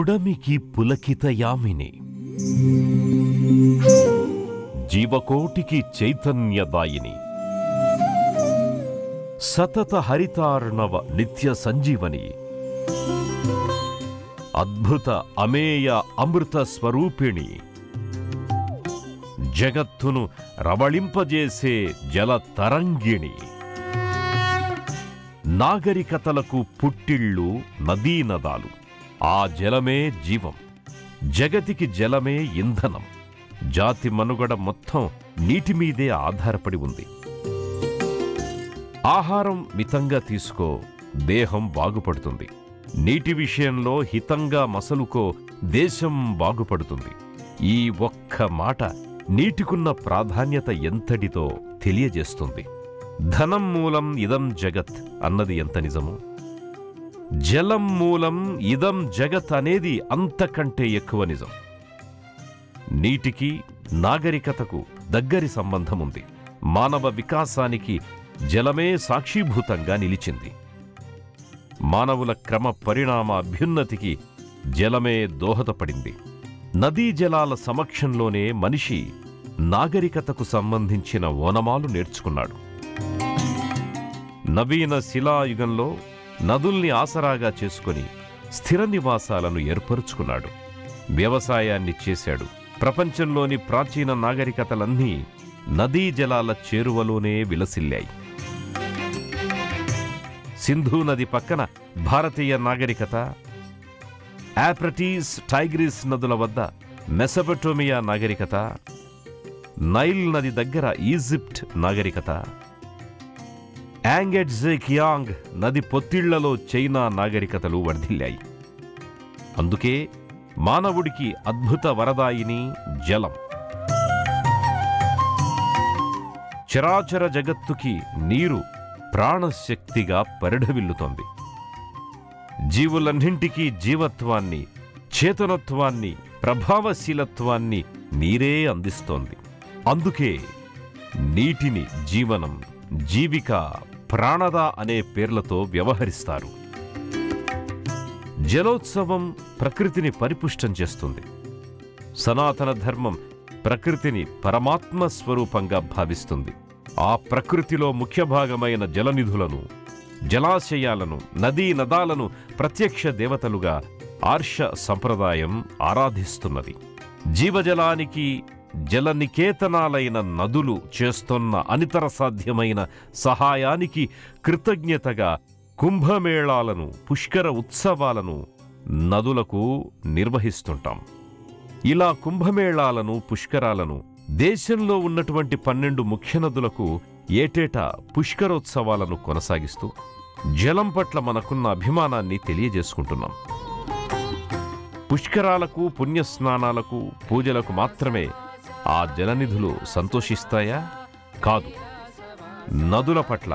పుడమికి పులకితయామిని, జీవకోటికి చైతన్యదాయిని, సతత హరితార్ణవ నిత్య సంజీవని, అద్భుత అమేయ అమృత స్వరూపిణి, జగత్తును రవళింపజేసే జల తరంగిణి, నాగరికతలకు పుట్టిళ్ళు నదీనదాలు. ఆ జలమే జీవం, జగతికి జలమే ఇంధనం. జాతి మనుగడ మొత్తం నీటిమీదే ఆధారపడి ఉంది. ఆహారం మితంగా తీసుకో, దేహం బాగుపడుతుంది. నీటి విషయంలో హితంగా మసలుకో, దేశం బాగుపడుతుంది. ఈ ఒక్క మాట నీటికున్న ప్రాధాన్యత ఎంతటితో తెలియజేస్తుంది. ధనం మూలం ఇదం జగత్ అన్నది ఎంత నిజమో, జలం మూలం ఇదం జగత్ అనేది అంతకంటే ఎక్కువ నిజం. నీటికి నాగరికతకు దగ్గరి సంబంధం ఉంది. మానవ వికాసానికి జలమే సాక్షీభూతంగా నిలిచింది. మానవుల క్రమ పరిణామ అభ్యున్నతికి జలమే దోహదపడింది. నదీ జలాల సమక్షంలోనే మనిషి నాగరికతకు సంబంధించిన ఓనమాలు నేర్చుకున్నాడు. నవీన శిలాయుగంలో నదుల్ని ఆసరాగా చేసుకుని స్థిర నివాసాలను ఏర్పరుచుకున్నాడు. వ్యవసాయాన్ని చేశాడు. ప్రపంచంలోని ప్రాచీన నాగరికతలన్నీ నదీ జలాల చేరువలోనే విలసిల్లాయి. సింధు నది పక్కన భారతీయ నాగరికత, ఆఫ్రటీస్ టైగ్రిస్ నదుల వద్ద మెసొపొటేమియా నాగరికత, నైల్ నది దగ్గర ఈజిప్ట్ నాగరికత, యాంగెట్జెకియాంగ్ నది పొత్తిళ్లలో చైనా నాగరికతలు వర్ధిల్లాయి. అందుకే మానవుడికి అద్భుత వరదాయిని జలం. చరాచర జగత్తుకి నీరు ప్రాణశక్తిగా పరిఢవిల్లుతోంది. జీవులన్నింటికీ జీవత్వాన్ని, చేతనత్వాన్ని, ప్రభావశీలత్వాన్ని నీరే అందిస్తోంది. అందుకే నీటిని జీవనం, జీవిక, ప్రాణద అనే పేర్లతో వ్యవహరిస్తారు. జలోత్సవం ప్రకృతిని పరిపుష్టం చేస్తుంది. సనాతన ధర్మం ప్రకృతిని పరమాత్మ స్వరూపంగా భావిస్తుంది. ఆ ప్రకృతిలో ముఖ్య భాగమైన జలనిధులను, జలాశయాలను, నదీ నదాలను ప్రత్యక్ష దేవతలుగా ఆర్ష సంప్రదాయం ఆరాధిస్తున్నది. జీవజలానికి జలనికేతనాలైన నదులు చేస్తున్న అనితర సాధ్యమైన సహాయానికి కృతజ్ఞతగా కుంభమేళాలను, పుష్కర ఉత్సవాలను నదులకు నిర్వహిస్తుంటాం. ఇలా కుంభమేళాలను, పుష్కరాలను దేశంలో ఉన్నటువంటి 12 ముఖ్య నదులకు ఏటేటా పుష్కరోత్సవాలను కొనసాగిస్తూ జలం పట్ల మనకున్న అభిమానాన్ని తెలియజేసుకుంటున్నాం. పుష్కరాలకు, పుణ్యస్నానాలకు, పూజలకు మాత్రమే ఆ జలనిధులు సంతోషిస్తాయా? కాదు. నదుల పట్ల,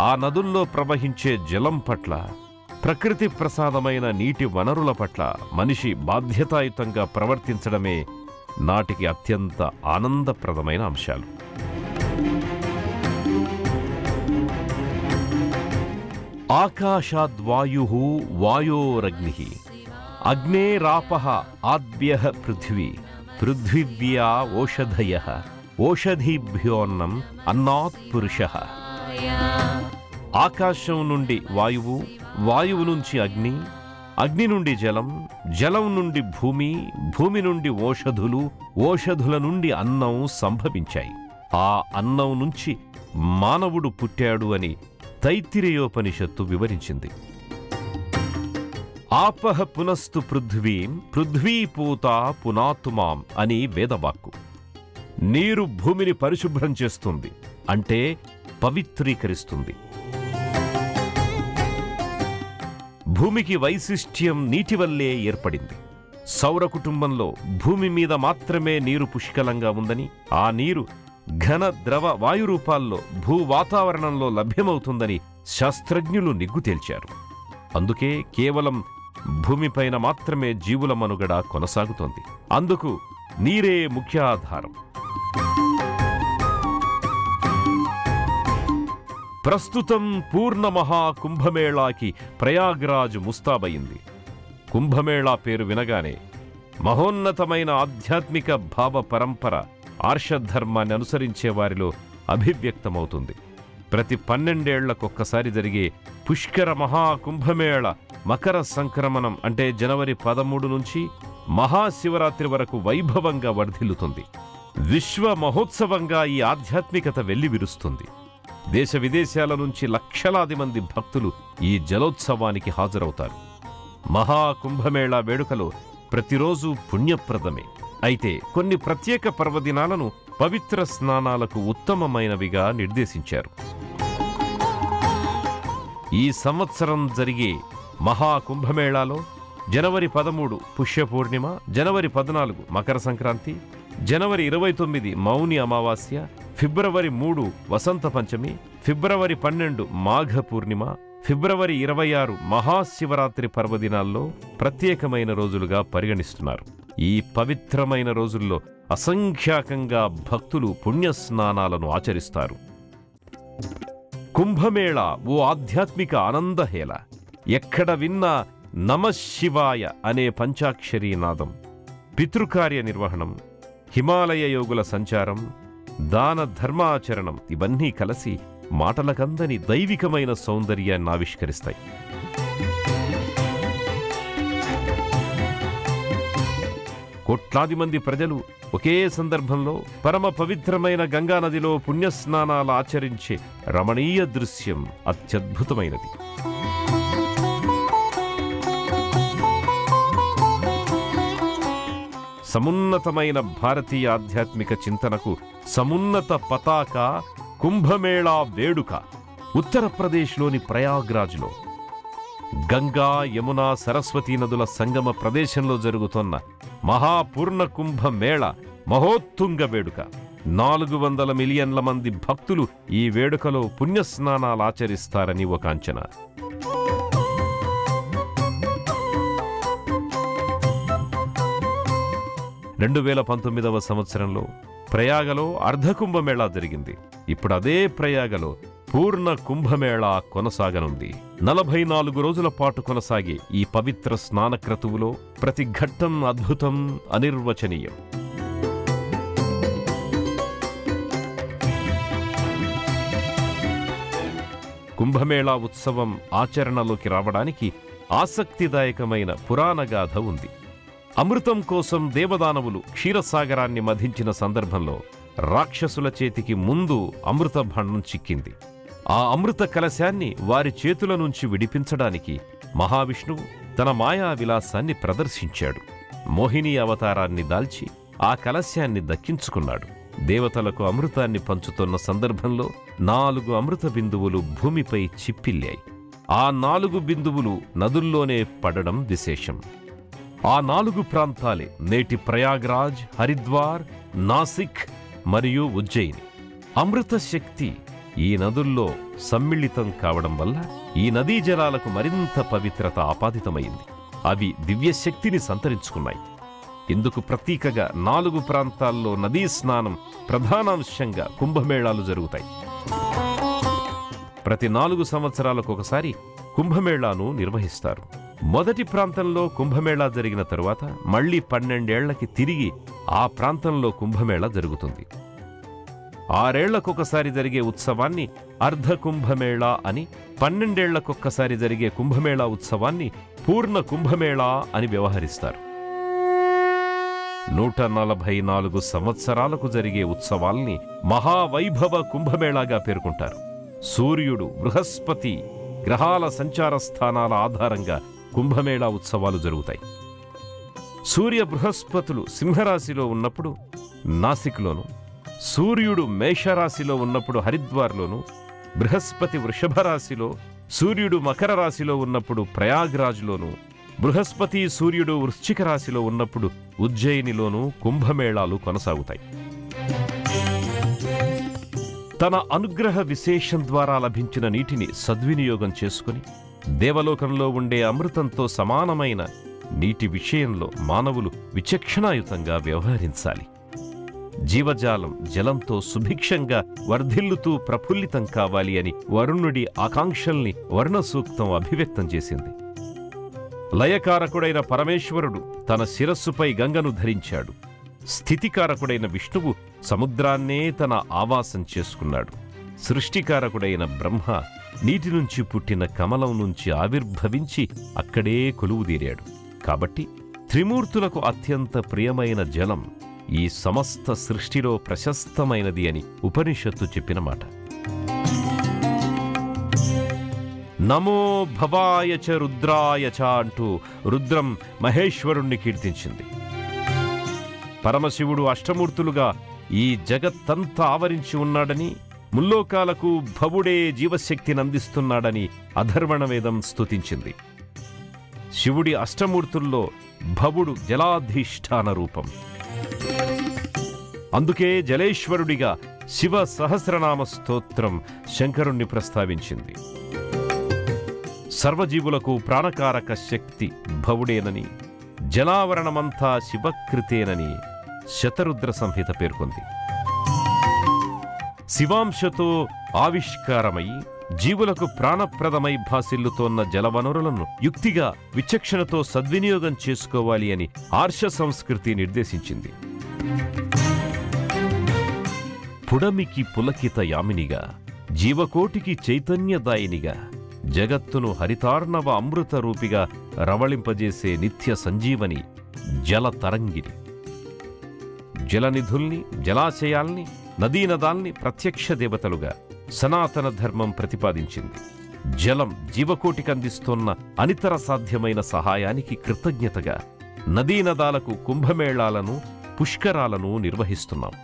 ఆ నదుల్లో ప్రవహించే జలం పట్ల, ప్రకృతి ప్రసాదమైన నీటి వనరుల పట్ల మనిషి బాధ్యతాయుతంగా ప్రవర్తించడమే నాటికి అత్యంత ఆనందప్రదమైన అంశాలు. ఆకాశాద్వాయుః వాయోరగ్నిః అగ్నేరాపః ఆద్భ్యః పృథివీ పృథివ్యా ఓషధయః ఓషధీభ్యోన్నం అన్నాత్ పురుషః. ఆకాశం నుండి వాయువు, వాయువు నుంచి అగ్ని, అగ్ని నుండి జలం, జలం నుండి భూమి, భూమి నుండి ఓషధులు, ఓషధుల నుండి అన్నం సంభవించాయి. ఆ అన్నం నుంచి మానవుడు పుట్టాడు అని తైత్తిరీయోపనిషత్తు వివరించింది. ఆపః పునస్తు పృథ్వీం పృథ్వీపూతా పునాతుమాం అని వేదవాక్కు. నీరు భూమిని పరిశుభ్రం చేస్తుంది, అంటే పవిత్రీకరిస్తుంది. భూమికి వైశిష్ట్యం నీటి వల్లే ఏర్పడింది. సౌర కుటుంబంలో భూమి మీద మాత్రమే నీరు పుష్కలంగా ఉందని, ఆ నీరు ఘన, ద్రవ, వాయు రూపాల్లో భూవాతావరణంలో లభ్యమవుతుందని శాస్త్రజ్ఞులు నిగ్గు తేల్చారు. అందుకే కేవలం భూమిపైన మాత్రమే జీవుల మనుగడ కొనసాగుతోంది. అందుకు నీరే ముఖ్య ఆధారం. ప్రస్తుతం పూర్ణ మహాకుంభమేళాకి ప్రయాగ్రాజ్ ముస్తాబయింది. కుంభమేళా పేరు వినగానే మహోన్నతమైన ఆధ్యాత్మిక భావ పరంపర ఆర్షధర్మాన్ని అనుసరించే వారిలో అభివ్యక్తమవుతుంది. ప్రతి 12 ఏళ్లకొక్కసారి జరిగే పుష్కర మహాకుంభమేళ మకర సంక్రమణం అంటే జనవరి 13 నుంచి మహాశివరాత్రి వరకు వైభవంగా వర్ధిల్లుతుంది. విశ్వ మహోత్సవంగా ఈ ఆధ్యాత్మికత వెల్లివిరుస్తుంది. దేశ విదేశాల నుంచి లక్షలాది మంది భక్తులు ఈ జలోత్సవానికి హాజరవుతారు. మహాకుంభమేళా వేడుకలో ప్రతిరోజు పుణ్యప్రదమే. అయితే కొన్ని ప్రత్యేక పర్వదినాలను పవిత్ర స్నానాలకు ఉత్తమమైనవిగా నిర్దేశించారు. ఈ సంవత్సరం జరిగే మహాకుంభమేళాలో జనవరి 13 పుష్యపూర్ణిమ, జనవరి 14 మకర సంక్రాంతి, జనవరి 29 మౌని అమావాస్య, ఫిబ్రవరి 3 వసంత పంచమి, ఫిబ్రవరి 12 మాఘ పూర్ణిమ, ఫిబ్రవరి 26 మహాశివరాత్రి పర్వదినాల్లో ప్రత్యేకమైన రోజులుగా పరిగణిస్తున్నారు. ఈ పవిత్రమైన రోజుల్లో అసంఖ్యాకంగా భక్తులు పుణ్యస్నానాలను ఆచరిస్తారు. కుంభమేళా ఓ ఆధ్యాత్మిక ఆనందహేళ. ఎక్కడ విన్నా నమశివాయ అనే పంచాక్షరీ నాదం, పితృకార్య నిర్వహణం, హిమాలయ యోగుల సంచారం, దాన ధర్మాచరణం ఇవన్నీ కలిసి మాటలకందని దైవికమైన సౌందర్యాన్ని ఆవిష్కరిస్తాయి. కోట్లాది మంది ప్రజలు ఒకే సందర్భంలో పరమ పవిత్రమైన గంగానదిలో పుణ్యస్నానాలు ఆచరించే రమణీయ దృశ్యం అత్యద్భుతమైనది. సమున్నతమైన భారతీయ ఆధ్యాత్మిక చింతనకు సమున్నత పతాక కుంభమేళా వేడుక ఉత్తరప్రదేశ్లోని ప్రయాగ్రాజ్లో గంగా, యమునా, సరస్వతీ నదుల సంగమ ప్రదేశంలో జరుగుతోన్న మహాపూర్ణ కుంభమేళ మహోత్తుంగ వేడుక. 400 మిలియన్ల మంది భక్తులు ఈ వేడుకలో పుణ్యస్నానాలు ఆచరిస్తారని ఒక అంచనా. సంవత్సరంలో ప్రయాగలో అర్ధకుంభమేళా జరిగింది. ఇప్పుడు అదే ప్రయాగలో పూర్ణ కుంభమేళా కొనసాగనుంది. 44 రోజుల పాటు కొనసాగే ఈ పవిత్ర స్నానక్రతువులో ప్రతి ఘట్టం అద్భుతం, అనిర్వచనీయం. కుంభమేళా ఉత్సవం ఆచరణలోకి రావడానికి ఆసక్తిదాయకమైన పురాణగాథ ఉంది. అమృతం కోసం దేవదానవులు క్షీరసాగరాన్ని మధించిన సందర్భంలో రాక్షసుల చేతికి ముందు అమృత భాండం చిక్కింది. ఆ అమృత కలశాన్ని వారి చేతుల నుంచి విడిపించడానికి మహావిష్ణువు తన మాయా విలాసాన్ని ప్రదర్శించాడు. మోహిని అవతారాన్ని దాల్చి ఆ కలశాన్ని దక్కించుకున్నాడు. దేవతలకు అమృతాన్ని పంచుతున్న సందర్భంలో 4 అమృత బిందువులు భూమిపై చిప్పిల్లాయి. ఆ 4 బిందువులు నదుల్లోనే పడడం విశేషం. ఆ 4 ప్రాంతాలే నేటి ప్రయాగ్రాజ్, హరిద్వార్, నాసిక్ మరియు ఉజ్జయిని. అమృత శక్తి ఈ నదుల్లో సమ్మిళితం కావడం వల్ల ఈ నదీ జలాలకు మరింత పవిత్రత ఆపాదితమైంది. అవి దివ్యశక్తిని సంతరించుకున్నాయి. ఇందుకు ప్రతీకగా 4 ప్రాంతాల్లో నదీ స్నానం ప్రధానాంశంగా కుంభమేళాలు జరుగుతాయి. ప్రతి 4 సంవత్సరాలకు ఒకసారి కుంభమేళాను నిర్వహిస్తారు. మొదటి ప్రాంతంలో కుంభమేళా జరిగిన తరువాత మళ్లీ 12 ఏళ్లకి తిరిగి ఆ ప్రాంతంలో కుంభమేళా జరుగుతుంది. 6 ఏళ్లకొకసారి జరిగే ఉత్సవాన్ని అర్ధ కుంభమేళా అని, 12 ఏళ్లకొక్కసారి జరిగే కుంభమేళా ఉత్సవాన్ని పూర్ణ కుంభమేళా అని వ్యవహరిస్తారు. 144 సంవత్సరాలకు జరిగే ఉత్సవాల్ని మహావైభవ కుంభమేళాగా పేర్కొంటారు. సూర్యుడు, బృహస్పతి గ్రహాల సంచార స్థానాల ఆధారంగా కుంభమేళా ఉత్సవాలు జరుగుతాయి. సూర్య బృహస్పతులు సింహరాశిలో ఉన్నప్పుడు నాసిక్లోను, సూర్యుడు మేషరాశిలో ఉన్నప్పుడు హరిద్వార్లోను, బృహస్పతి వృషభ రాశిలో, సూర్యుడు మకర రాశిలో ఉన్నప్పుడు ప్రయాగ్రాజ్లోను, బృహస్పతి సూర్యుడు వృశ్చిక రాశిలో ఉన్నప్పుడు ఉజ్జయినిలోనూ కుంభమేళాలు కొనసాగుతాయి. తన అనుగ్రహ విశేషం ద్వారా లభించిన నీటిని సద్వినియోగం చేసుకుని దేవలోకంలో ఉండే అమృతంతో సమానమైన నీటి విషయంలో మానవులు విచక్షణాయుతంగా వ్యవహరించాలి. జీవజాలం జలంతో సుభిక్షంగా వర్ధిల్లుతూ ప్రఫుల్లితం కావాలి అని వరుణుడి ఆకాంక్షల్ని వర్ణ సూక్తం అభివ్యక్తం చేసింది. లయకారకుడైన పరమేశ్వరుడు తన శిరస్సుపై గంగను ధరించాడు. స్థితికారకుడైన విష్ణువు సముద్రాన్నే తన ఆవాసం చేసుకున్నాడు. సృష్టికారకుడైన బ్రహ్మ నీటి నుంచి పుట్టిన కమలం నుంచి ఆవిర్భవించి అక్కడే కొలువుదీరాడు. కాబట్టి త్రిమూర్తులకు అత్యంత ప్రియమైన జలం ఈ సమస్త సృష్టిలో ప్రశస్తమైనది అని ఉపనిషత్తు చెప్పిన మాట. నమో భవాయ చ రుద్రాయ చ అంటూ రుద్రం మహేశ్వరుణ్ణి కీర్తించింది. పరమశివుడు అష్టమూర్తులుగా ఈ జగత్తంతా ఆవరించి ఉన్నాడని, ముల్లోకాలకు భవుడే జీవశక్తిని అందిస్తున్నాడని అధర్వణవేదం స్తుతించింది. శివుడి అష్టమూర్తుల్లో భవుడు జలాధిష్ఠాన రూపం. అందుకే జలేశ్వరుడిగా శివ సహస్రనామ స్తోత్రం శంకరుణ్ణి ప్రస్తావించింది. సర్వజీవులకు ప్రాణకారక శక్తి భవుడేనని, జలావరణమంతా శివకృతేనని శతరుద్ర సంహిత పేర్కొంది. శివాంశతో ఆవిష్కారమై జీవులకు ప్రాణప్రదమై భాసిల్లుతోన్న జలవనరులను యుక్తిగా విచక్షణతో సద్వినియోగం చేసుకోవాలి అని ఆర్ష సంస్కృతి నిర్దేశించింది. పుడమికి పులకిత యామినిగా, జీవకోటికి చైతన్యదాయినిగా, జగత్తును హరితార్ణవ అమృత రూపిగా రవళింపజేసే నిత్య సంజీవని జలతరంగిని. జలనిధుల్ని, జలాశయాల్ని, నదీనదాల్ని ప్రత్యక్ష దేవతలుగా సనాతన ధర్మం ప్రతిపాదించింది. జలం జీవకోటికి అందిస్తోన్న అనితర సాధ్యమైన సహాయానికి కృతజ్ఞతగా నదీనదాలకు కుంభమేళాలను, పుష్కరాలను నిర్వహిస్తున్నాం.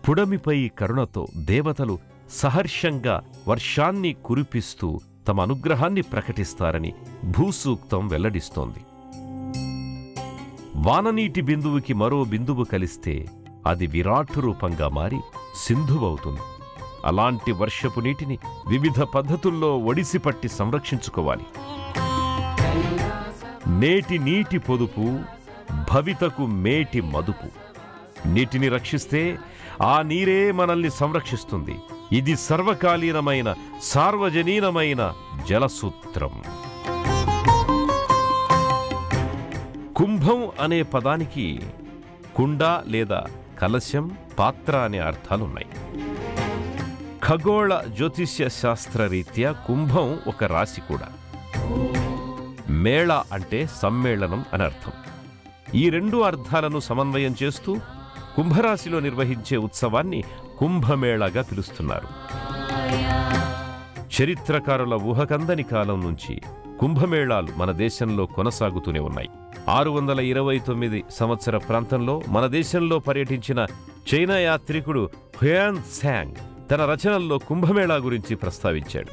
పుడమిపై కరుణతో దేవతలు సహర్షంగా వర్షాన్ని కురిపిస్తూ తమ అనుగ్రహాన్ని ప్రకటిస్తారని భూసూక్తం వెల్లడిస్తోంది. వాననీటి బిందువుకి మరో బిందువు కలిస్తే అది విరాట్ రూపంగా మారి సింధువవుతుంది. అలాంటి వర్షపు నీటిని వివిధ పద్ధతుల్లో ఒడిసిపట్టి సంరక్షించుకోవాలి. నేటి నీటి పొదుపు, భవితకు మేటి మదుపు. నీటిని రక్షిస్తే ఆ నీరే మనల్ని సంరక్షిస్తుంది. ఇది సర్వకాలీనమైన, సార్వజనీనమైన జలసూత్రం. కుంభం అనే పదానికి కుండ లేదా కలశం, పాత్ర అనే అర్థాలున్నాయి. ఖగోళ జ్యోతిష్య శాస్త్రరీత్యా కుంభం ఒక రాశి కూడా. మేళ అంటే సమ్మేళనం అని అర్థం. ఈ రెండు అర్థాలను సమన్వయం చేస్తూ కుంభరాశిలో నిర్వహించే ఉత్సవాన్ని కుంభమేళాగా పిలుస్తున్నారు. చరిత్రకారుల ఊహకందని కాలం నుంచి కుంభమేళాలు మన దేశంలో కొనసాగుతూనే ఉన్నాయి. 629 సంవత్సర ప్రాంతంలో మన దేశంలో పర్యటించిన చైనా యాత్రికుడు హ్యుయాన్ త్సాంగ్ తన రచనల్లో కుంభమేళా గురించి ప్రస్తావించాడు.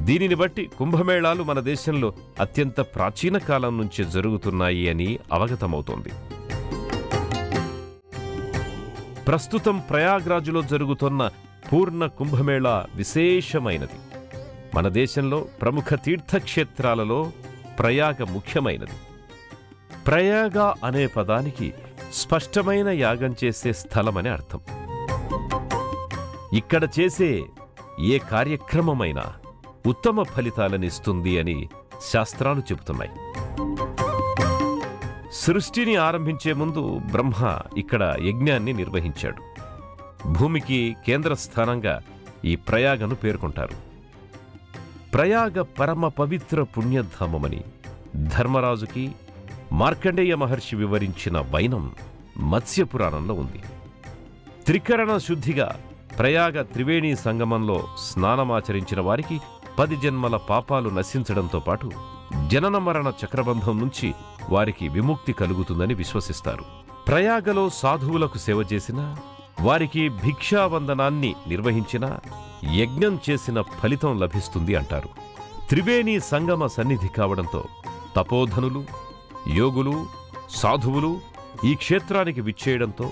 దీనిని బట్టి కుంభమేళాలు మన దేశంలో అత్యంత ప్రాచీన కాలం నుంచే జరుగుతున్నాయి అని అవగతమవుతోంది. ప్రస్తుతం ప్రయాగ్రాజులో జరుగుతున్న పూర్ణ కుంభమేళా విశేషమైనది. మన దేశంలో ప్రముఖ తీర్థక్షేత్రాలలో ప్రయాగ ముఖ్యమైనది. ప్రయాగ అనే పదానికి స్పష్టమైన యాగం చేసే స్థలమని అర్థం. ఇక్కడ చేసే ఏ కార్యక్రమమైనా ఉత్తమ ఫలితాలనిస్తుంది అని శాస్త్రాలు చెబుతున్నాయి. సృష్టిని ఆరంభించే ముందు బ్రహ్మ ఇక్కడ యజ్ఞాన్ని నిర్వహించాడు. భూమికి కేంద్రస్థానంగా ఈ ప్రయాగను పేర్కొంటారు. ప్రయాగ పరమ పవిత్ర పుణ్యధామమని ధర్మరాజుకి మార్కండేయ మహర్షి వివరించిన వైనం మత్స్యపురాణంలో ఉంది. త్రికరణ శుద్ధిగా ప్రయాగ త్రివేణి సంగమంలో స్నానమాచరించిన వారికి 10 జన్మల పాపాలు నశించడంతో పాటు జనన మరణ చక్రబంధం నుంచి వారికి విముక్తి కలుగుతుందని విశ్వసిస్తారు. ప్రయాగలో సాధువులకు సేవ చేసినా, వారికి భిక్షావందనాన్ని నిర్వహించినా యజ్ఞం చేసిన ఫలితం లభిస్తుంది అంటారు. త్రివేణి సంగమ సన్నిధి కావడంతో తపోధనులు, యోగులు, సాధువులు ఈ క్షేత్రానికి విచ్చేయడంతో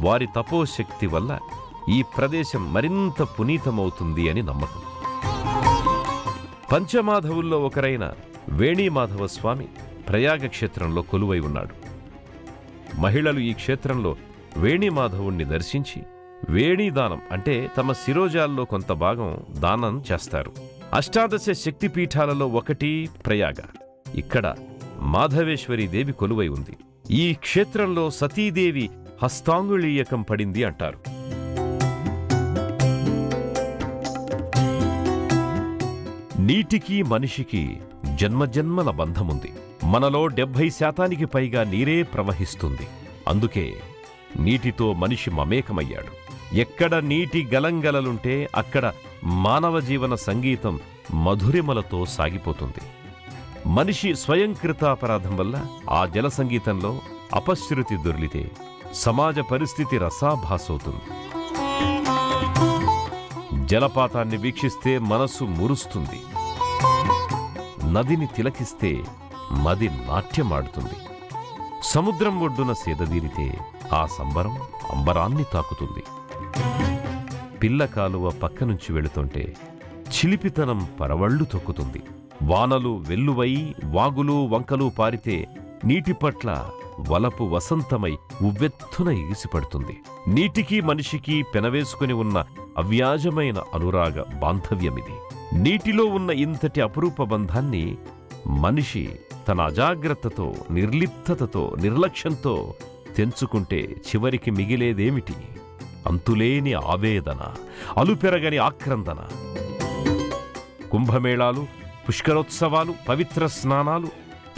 వారి తపోశక్తి వల్ల ఈ ప్రదేశం మరింత పునీతమవుతుంది అని నమ్మకం. పంచమాధవుల్లో ఒకరైన వేణీమాధవస్వామి ప్రయాగ క్షేత్రంలో కొలువై ఉన్నాడు. మహిళలు ఈ క్షేత్రంలో వేణీమాధవుణ్ణి దర్శించి వేణీదానం అంటే తమ శిరోజాల్లో కొంత భాగం దానం చేస్తారు. అష్టాదశ శక్తిపీఠాలలో ఒకటి ప్రయాగ. ఇక్కడ మాధవేశ్వరి దేవి కొలువై ఉంది. ఈ క్షేత్రంలో సతీదేవి హస్తాంగుళీయకం పడింది అంటారు. నీటికి మనిషికి జన్మజన్మల బంధముంది. మనలో 70% పైగా నీరే ప్రవహిస్తుంది. అందుకే నీటితో మనిషి మమేకమయ్యాడు. ఎక్కడ నీటి గలంగలలుంటే అక్కడ మానవ జీవన సంగీతం మధురిమలతో సాగిపోతుంది. మనిషి స్వయంకృతాపరాధం వల్ల ఆ జల సంగీతంలో అపశృతి దొర్లితే సమాజ పరిస్థితి రసాభాసవుతుంది. జలపాతాన్ని వీక్షిస్తే మనసు మురుస్తుంది. నదిని తిలకిస్తే మది నాట్యమాడుతుంది. సముద్రం ఒడ్డున సేదదీరితే ఆ సంబరం అంబరాన్ని తాకుతుంది. పిల్ల కాలువ పక్కనుంచి వెళుతుంటే చిలిపితనం పరవళ్లు తొక్కుతుంది. వానలు వెల్లువై వాగులు వంకలు పారితే నీటి పట్ల వలపు వసంతమై ఉవ్వెత్తున ఎగిసిపడుతుంది. నీటికి మనిషికి పెనవేసుకుని ఉన్న అవ్యాజమైన అనురాగ బాంధవ్యమిది. నీటిలో ఉన్న ఇంతటి అపురూప బంధాన్ని మనిషి తన అజాగ్రత్తతో, నిర్లిప్తతతో, నిర్లక్ష్యంతో తెంచుకుంటే చివరికి మిగిలేదేమిటి? అంతులేని ఆవేదన, అలుపెరగని ఆక్రందన. కుంభమేళాలు, పుష్కరోత్సవాలు, పవిత్ర స్నానాలు,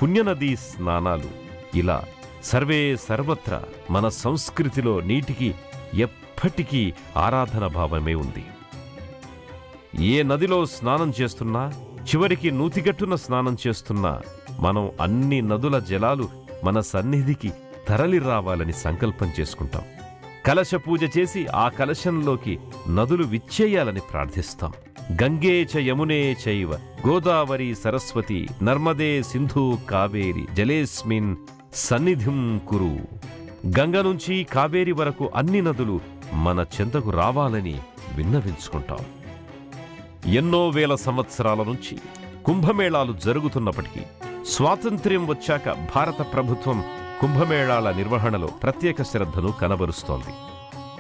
పుణ్యనదీ స్నానాలు, ఇలా సర్వే సర్వత్రా మన సంస్కృతిలో నీటికి ఎప్పటికీ ఆరాధన భావమే ఉంది. ఏ నదిలో స్నానం చేస్తున్నా, చివరికి నూతిగట్టున స్నానం చేస్తున్నా మనం అన్ని నదుల జలాలు మన సన్నిధికి తరలి రావాలని సంకల్పం చేసుకుంటాం. కలశ పూజ చేసి ఆ కలశంలోకి నదులు విచ్చేయాలని ప్రార్థిస్తాం. గంగే చ యమునే చైవ గోదావరి సరస్వతి నర్మదే సింధు కావేరి జలేస్మిన్ సన్నిధిం కురు. గంగ నుంచి కావేరి వరకు అన్ని నదులు మన చెంతకు రావాలని విన్నవించుకుంటాం. ఎన్నో వేల సంవత్సరాల నుంచి కుంభమేళాలు జరుగుతున్నప్పటికీ స్వాతంత్ర్యం వచ్చాక భారత ప్రభుత్వం కుంభమేళాల నిర్వహణలో ప్రత్యేక శ్రద్ధను కనబరుస్తోంది.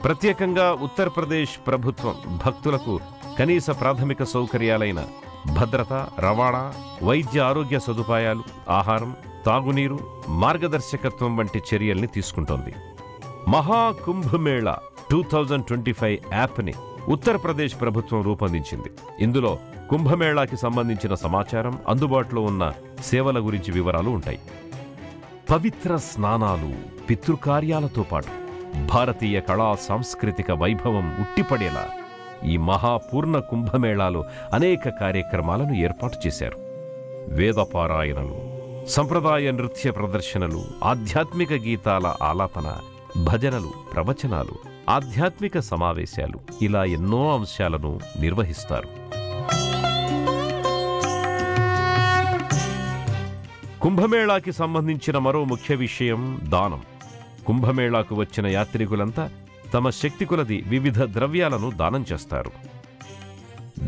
ప్రత్యేకంగా ఉత్తరప్రదేశ్ ప్రభుత్వం భక్తులకు కనీస ప్రాథమిక సౌకర్యాలైన భద్రత, రవాణా, వైద్య ఆరోగ్య సదుపాయాలు, ఆహారం, తాగునీరు, మార్గదర్శకత్వం వంటి చర్యల్ని తీసుకుంటోంది. మహాకుంభమేళా 2025 యాప్ని ఉత్తరప్రదేశ్ ప్రభుత్వం రూపొందించింది. ఇందులో కుంభమేళాకి సంబంధించిన సమాచారం, అందుబాటులో ఉన్న సేవల గురించి వివరాలు ఉంటాయి. పవిత్ర స్నానాలు, పితృకార్యాలతో పాటు భారతీయ కళా సాంస్కృతిక వైభవం ఉట్టిపడేలా ఈ మహాపూర్ణ కుంభమేళాలో అనేక కార్యక్రమాలను ఏర్పాటు చేశారు. వేదపారాయణలు, సంప్రదాయ నృత్య ప్రదర్శనలు, ఆధ్యాత్మిక గీతాల ఆలాపన, భజనలు, ప్రవచనాలు, ఆధ్యాత్మిక సమావేశాలు, ఇలా ఎన్నో అంశాలను నిర్వహిస్తారు. కుంభమేళాకి సంబంధించిన మరో ముఖ్య విషయం దానం. కుంభమేళాకు వచ్చిన యాత్రికులంతా తమ శక్తి కొలది వివిధ ద్రవ్యాలను దానం చేస్తారు.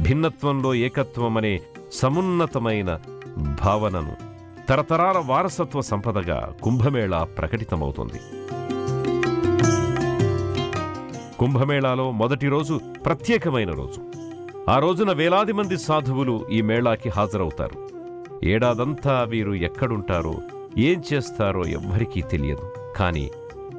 భిన్నత్వంలో ఏకత్వం అనే సమున్నతమైన భావనను తరతరాల వారసత్వ సంపదగా కుంభమేళా ప్రకటితమవుతుంది. కుంభమేళాలో మొదటి రోజు ప్రత్యేకమైన రోజు. ఆ రోజున వేలాది మంది సాధువులు ఈ మేళాకి హాజరవుతారు. ఏడాదంతా వీరు ఎక్కడుంటారో, ఏం చేస్తారో ఎవ్వరికీ తెలియదు. కానీ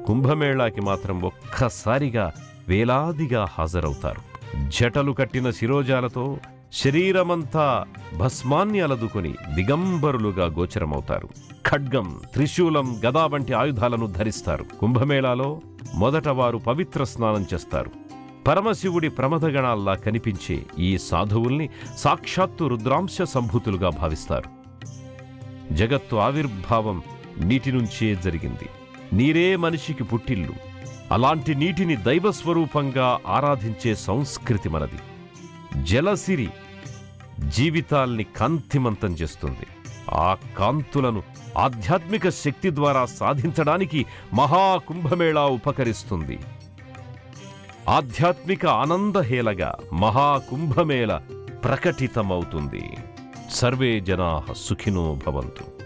కుంభమేళాకి మాత్రం ఒక్కసారిగా వేలాదిగా హాజరవుతారు. జటలు కట్టిన శిరోజాలతో శరీరమంతా భస్మాన్ని అలదుకొని దిగంబరులుగా గోచరమవుతారు. ఖడ్గం, త్రిశూలం, గదా వంటి ఆయుధాలను ధరిస్తారు. కుంభమేళాలో మొదట వారు పవిత్ర స్నానం చేస్తారు. పరమశివుడి ప్రమథగణాల్లా కనిపించే ఈ సాధువుల్ని సాక్షాత్తు రుద్రాంశ సంభూతులుగా భావిస్తారు. జగత్తు ఆవిర్భావం నీటి నుంచే జరిగింది. నీరే మనిషికి పుట్టిల్లు. అలాంటి నీటిని దైవస్వరూపంగా ఆరాధించే సంస్కృతి మనది. జలసిరి జీవితాల్ని కాంతిమంతం చేస్తుంది. ఆ కాంతులను ఆధ్యాత్మిక శక్తి ద్వారా సాధించడానికి మహాకుంభమేళా ఉపకరిస్తుంది. ఆధ్యాత్మిక ఆనందహేళగా మహాకుంభమేళ ప్రకటితమవుతుంది. సర్వే జనాః సుఖినో భవంతు.